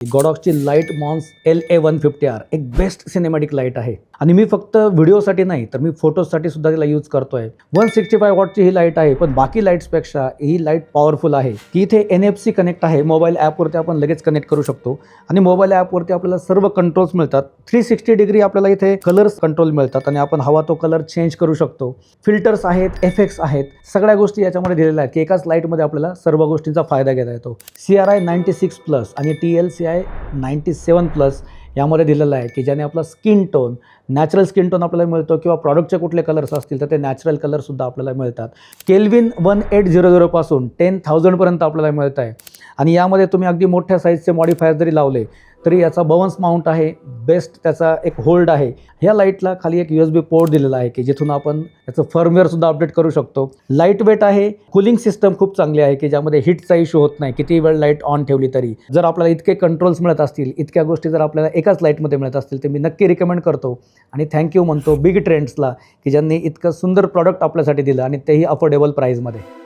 गॉडॉक्सची light Mons LA150R एक best cinematic light आहे आणि मी फक्त व्हिडिओसाठी नाही तर मी फोटोसाठी सुद्धा तिला यूज करतोय. 165 वॉटची ही लाईट आहे, पण बाकी लाईट्सपेक्षा ही लाईट पॉवरफुल आहे की इथे NFC कनेक्ट आहे. मोबाईल ॲपवरती आपण लगेच कनेक्ट करू शकतो आणि मोबाईल ॲपवरती आपल्याला सर्व कंट्रोल्स मिळतात. 360 डिग्री आपल्याला इथे कलर्स कंट्रोल मिळतात आणि आपण हवा तो कलर चेंज करू शकतो. फिल्टर्स आहेत, इफेक्ट्स आहेत, सगळ्या गोष्टी याच्यामध्ये दिलेल्या आहेत की एकाच लाईटमध्ये आपल्याला सर्व गोष्टींचा फायदा घेता येतो. CRI 96+ आणि TLCI 97+ यामध्ये दिलेलं आहे की ज्याने आपला skin tone, natural skin tone आपल्याला मिळतो किंवा प्रॉडक्टचे कुठले कलर्स असतील तर ते नॅचरल कलरसुद्धा आपल्याला मिळतात. केल्विन 1800 पासून 10,000 पर्यंत आपल्याला मिळत आहे आणि यामध्ये तुम्ही अगदी मोठ्या साईजचे मॉडिफायर जरी लावले तरी याचा बाउन्स माउंट आहे, बेस्ट त्याचा एक होल्ड आहे. ह्या लाईटला खाली एक USB पोर्ट दिलेला आहे की जिथून आपण याचं फर्मवेअरसुद्धा अपडेट करू शकतो. लाईट वेट आहे. कूलिंग सिस्टम खूप चांगली आहे की ज्यामध्ये हीटचा इश्यू होत नाही किती वेळ लाईट ऑन ठेवली तरी. जर आपल्याला इतके कंट्रोल्स मिळत असतील, इतक्या गोष्टी जर आपल्याला एकाच लाईटमध्ये मिळत असतील तर मी नक्की रिकमेंड करतो आणि थँक्यू म्हणतो बिग ट्रेंड्सला की ज्यांनी इतकं सुंदर प्रॉडक्ट आपल्यासाठी दिलं आणि तेही अफोर्डेबल प्राईजमध्ये.